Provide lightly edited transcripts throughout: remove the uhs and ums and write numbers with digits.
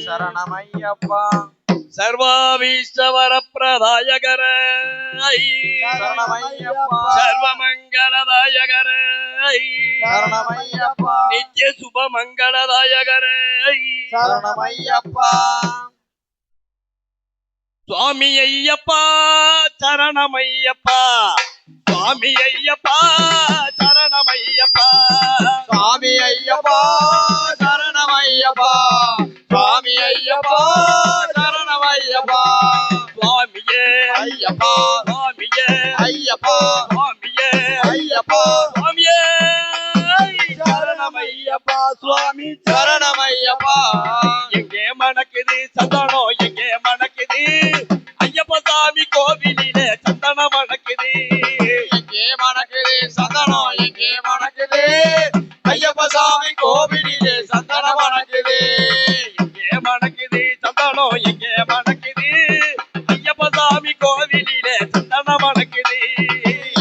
சரணமையப்பா. சர்வாபீஷ்டவரப்பிரதாயகர சரணமையப்பா. சர்வமங்களதாயகர சரணமையப்பா. நித்ய சுபமங்களதாயகர சரணமையப்பா. சுவாமி ஐயப்பா சரணமையப்பா. சுவாமி ஐயப்பா சரணமையப்பா. சுவாமி ஐயப்பா சரணமையப்பா. சுவாமி ஐயப்பா சரணமையப்பா. சுவாமியே ஐயப்பா. சுவாமியே ஐயப்பா. சுவாமியே ஐயப்பா. சுவாமியே சரணமையப்பா. சுவாமி சரணமையப்பா. எங்கே மணக்குது சந்தனம், எங்கே மணக்குது ஐயப்ப சாமி கோவிலிலே சந்தனம் மணக்குது. எங்கே மணக்குது சந்தனம், எங்கே மணக்குது ஐயப்ப சாமி கோவிலிலே சந்தனம் மணக்குது. எங்கே மணக்குது சந்தனம், எங்கே மணக்குது ஐயப்ப சாமி கோவிலிலே சந்தனம் மணக்குது.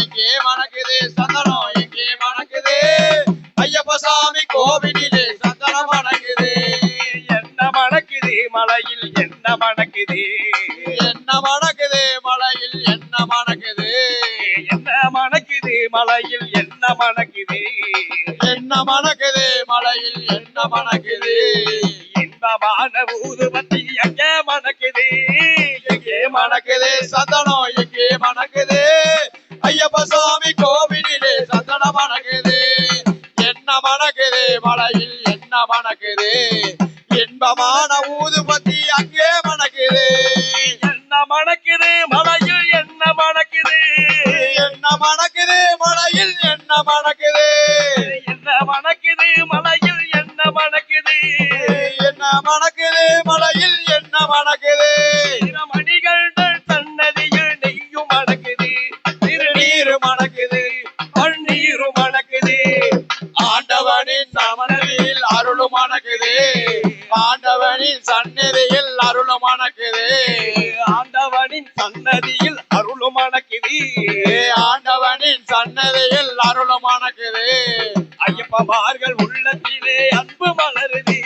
எங்கே மணக்குது சந்தனம், எங்கே மணக்குது ஐயப்ப சாமி கோவிலிலே சந்தனம் மணக்குது. என்ன மணக்குது மலையில், என்ன மணக்குது, என்ன மணக்குது மலையில், என்ன மணக்குது, என்ன மணக்குது மலையில், என்ன மணக்குது, என்ன மணக்குது மலையில், என்ன மணக்குது. இன்பமான ஊதுபத்தி எங்கே மணக்குது, எங்கே மணக்குது சந்தனம், எங்கே மணக்குது ஐயப்ப சாமி கோவிலிலே சந்தனம் மணக்குது. என்ன மணக்குது மலையில், என்ன மணக்குது, இன்பமான ஊதுபத்தி அங்கே மணக்குது. என்ன மணக்குது மலையில், என்ன மணக்குது, என்ன மணக்குது மலையில், என்ன மணக்குது, என்ன மணக்குது மலையில், என்ன மணக்குது, என்ன மணக்குது மலையில், என்ன மணக்குது. மணிகள் சன்னதியில் நெய்யும் மணக்குது, திருநீர் மணக்குது, பன்னீர் மணக்குது, ஆண்டவனின் சமநிலையில் அருளும் மணக்குது, ஆண்டவனின் சந்நிதியில் அருளும் மணக்குது, ஆண்டவனின் சன்னதியில் அருளும் மணக்குது, ஆண்டவனின் சன்னதியில் அருளும் மணக்குது. ஐயப்பமார்கள் உள்ளத்திலே அன்பு மலருது.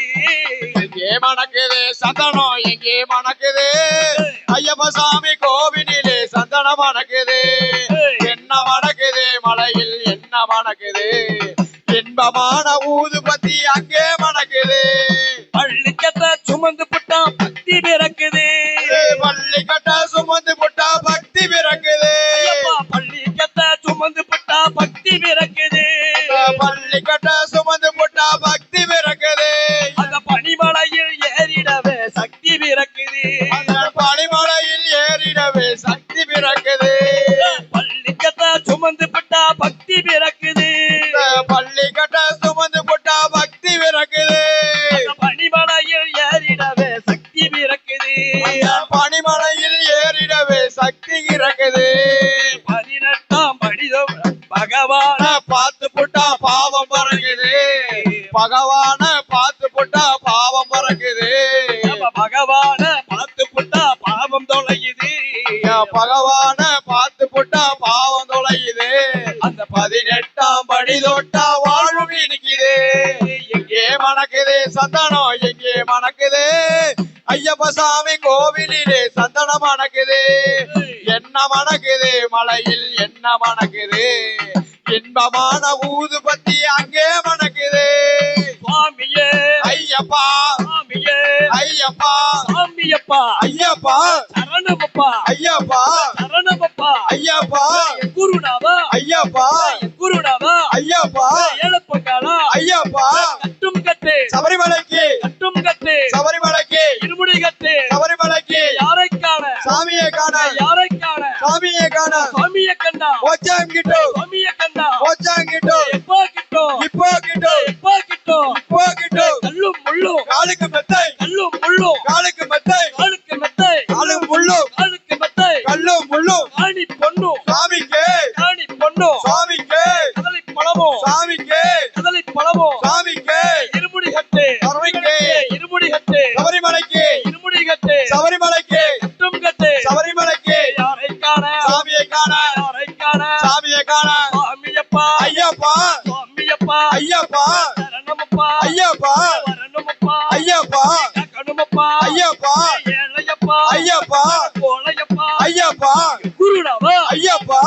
எங்கே மணக்குது சந்தனம், எங்கே மணக்குது ஐயப்ப சாமி கோவிலிலே சந்தனம் மணக்குது. என்ன மணக்குது மலையில், என்ன மணக்குது, இன்பமான ஊதுபத்தி அங்கே மணக்குது. பள்ளிக்கட்ட சுமந்து புட்டா பக்தி பிறக்குது, பள்ளிக்கட்ட சுமந்து புட்டா பக்தி பிறக்குது. பள்ளிக்கட்ட சுமந்து புட்டா பக்தி பிறக்குது, பள்ளிக்கட்ட சுமந்து புட்டா பக்தி பிறக்குது. அந்த பனிமலையில் ஏறிடவே சக்தி பிறக்குது, பனிமலையில் ஏறிடவே சக்தி பிறக்குது. பள்ளிக்கட்ட சுமந்து புட்டா பக்தி பிறக்குது, பள்ளிக்கட்ட சுமந்து புட்டா பக்தி பிறக்குது. பனிமலையில் ஏறிடவே சக்தி பிறக்குது, பனிமலையில் ஏறிடவே சக்தி இறக்குது. 18ஆம் படிதம் பகவான பார்த்து புட்டா பாவம் பறக்குது, பகவான பார்த்து புட்டா பாவம் பறக்குது. பகவான பார்த்து புட்டா பாவம் தொலையுது, பகவான பார்த்து புட்டா பாவம் தொலையுது. அந்த 18ஆம் படி தொட்டா வாழும் இனிக்குது. எங்கே மணக்குது சந்தனம், எங்கே மணக்குது ஐயப்ப சாமி கோவிலிலே சந்தனம் மணக்குது. என்ன மணக்குது மலையில், என்ன மணக்குது, இன்பமான ஊதுபத்தி அங்கே மணக்குது. சுவாமியே ஐயப்பா, சுவாமியே ஐயப்பா, சாமியப்பா ஐயப்பா, சரணமப்பா ஐயப்பா, சரணமப்பா ஐயப்பா, குருநாதா ஐயப்பா, குருநாதா ஐயப்பா, ஏழப்பங்காலா ஐயப்பா, கட்டும் கட்டு சபரிமலைக்கு, கட்டும் கட்டு சபரிமலைக்கு, இருமுடி கட்டு சபரிமலைக்கு, யாரை காண சாமியை காண, யாரை காண சாமியை காண, சுவாமிய கண்டா மோட்சம் கிட்டு, சுவாமிய கண்டா மோட்சம் கிட்டு, எப்போ கிட்டோ இப்போ கிட்டு, எப்போ கிட்டோ இப்போ கிட்டு. கல்லும் முள்ளும் காலுக்கு மெத்தை, கல்லும் முள்ளும் காலுக்கு மெத்தை, காலுக்கு மெத்தை காலும் முள்ளும், காலுக்கு மெத்தை கல்லும் முள்ளும். காணி பொண்ணும் சாமிக்கு, காணி பொண்ணும் சாமிக்கு, கதலி பழமும் சாமிக்கு, கதலி பழமும் சாமிக்கு, இருமுடி கட்டு சபரிமலைக்கு, இருமுடி கட்டு சபரிமலைக்கு, இருமுடி கட்டு சபரிமலைக்கு, கட்டும் கட்டு சபரிமலைக்கு, யாரை காண சாமியை காண, யாரை காண சாமியை காண. சுவாமியப்பா ஐயப்பா, சுவாமியப்பா ஐயப்பா, சரணமப்பா ஐயப்பா, வரணுமப்பா ஐயப்பா, ஐயப்பா ஏழையப்பா ஐயப்பா கோழையப்பா ஐயப்பா குருநாதா ஐயப்பா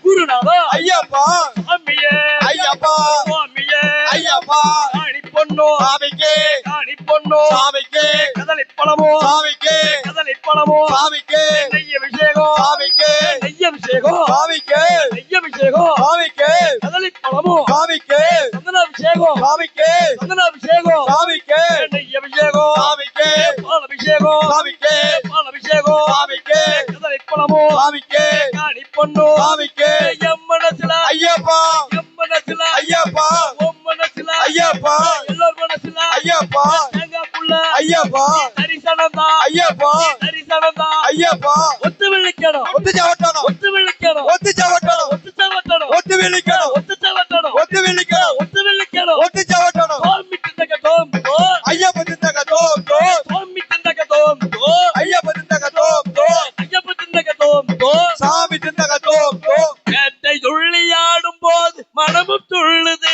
குருநாதா ஐயப்பா சாமியே ஐயப்பா சுவாமியே ஐயப்பா காணி பொண்ணோ சாமிக்கு காணி பொண்ணோ சாமிக்கு கதலி பழமோ சாமிக்கு கதலி பழமோ சாமிக்கு நெய்ய அபிஷேகம் சாமிக்கு நெய்ய அபிஷேகம் சாமிக்கு நெய்ய அபிஷேகம் சாமிக்கு கதலி பழமோ சாமிக்கு சந்தன அபிஷேகம் சாமிக்கு சந்தன அபிஷேகம் சாமிக்கு நெய்ய அபிஷேகம் சாமிக்கு பால் அபிஷேகம் சாமிக்கு பால் அபிஷேகம் சாமிக்கு கதலி பழமோ சாமிக்கு காணி பொண்ணோ சாமிக்கு எம் மனசுல ஐயப்பா எம் மனசுல ஐயப்பா உம் மனசுல ஐயப்பா எல்லார் மனசுல ஐயப்பா தேங்காய் புள்ள ஐயப்பா தரிசனம் தான் ஐயப்பா தரிசனம் தான் ஐயப்பா ஒத்து விழிக்கணும் ஒத்து ஜவட்டணும் ஒத்து விழிக்கணும் ஒத்து ஜவட்டணும் ஒத்து சவட்டணும் ஒத்து விழிக்கணும் ஒத்து சவட்டணும் ஒத்து விழிக்கணும் ஒத்து விழிக்கணும் ஒத்து ஜவட்டணும் சுவாமி திண்டக தோம் தோ ஐயப்ப திண்டக தோம் தோம் சுவாமி திண்டக தோம் தோ ஐயப்ப திண்டக தோம் தோம் ஐயப்ப திண்டக தோம் தோ சாமி திண்டக தோம் தோம் பேட்டை துள்ளி ஆடும் போது மனமும் துள்ளுது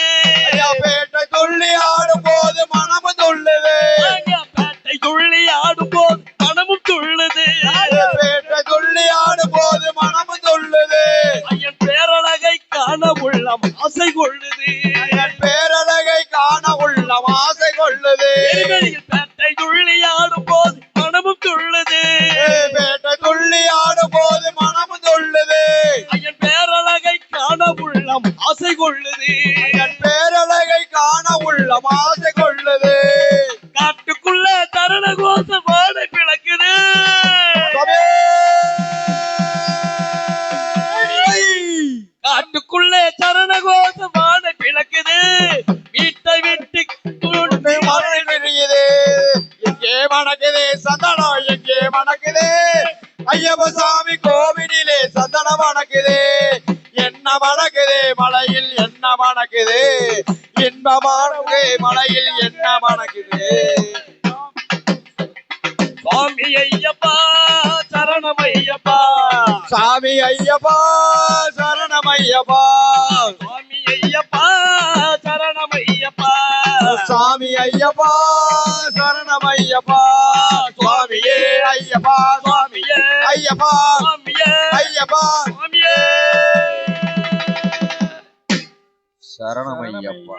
ஐயா பேட்டை துள்ளி ஆடும் போது மனமும் துள்ளுது பேட்டை துள்ளி ஆடும் போது மனமும் துள்ளுது பேட்டை துள்ளி ஆடும் போது மனமும் துள்ளுது ஐயன் பேரழகை காண உள்ளம் ஆசை கொள்ளுது என் பேரழகை காண உள்ளம் ஆசை கொள்ளுது எரிமலையில் பேட்டை துள்ளி ஆடும் போது மனமும் துள்ளுது பேட்டை துள்ளி ஆடும் போது மனமும் துள்ளுது ஐயன் பேரழகை காண உள்ளம் ஆசை கொள்ளுது என் பேரழகை காண உள்ளம் ஆசை கொள்ளுது காட்டுக்குள்ள தரண கோச பாடை பிளக்குது காட்டுக்குள்ளே சரண கோச பாடை பிளக்குது வீட்டை விட்டு துருண்டு மழை பெய்யுது எங்கே மணக்குது சந்தனம் எங்கே மணக்குது ஐயப்ப சாமி கோவிலிலே சந்தனம் மணக்குது என்ன மணக்குது மலையில் என்ன மணக்குது இன்பமானது மலையில் என்ன மணக்குது சுவாமி ஐயப்பா சரணம் ஐயப்பா சாமி ஐயப்பா சரணம் ஐயப்பா சுவாமி ஐயப்பா சரணம் ஐயப்பா சாமி ஐயப்பா சரணம் ஐயப்பா சுவாமியே ஐயப்பா சுவாமியே ஐயப்பா சுவாமியே ஐயப்பா சுவாமியே சரணம் ஐயப்பா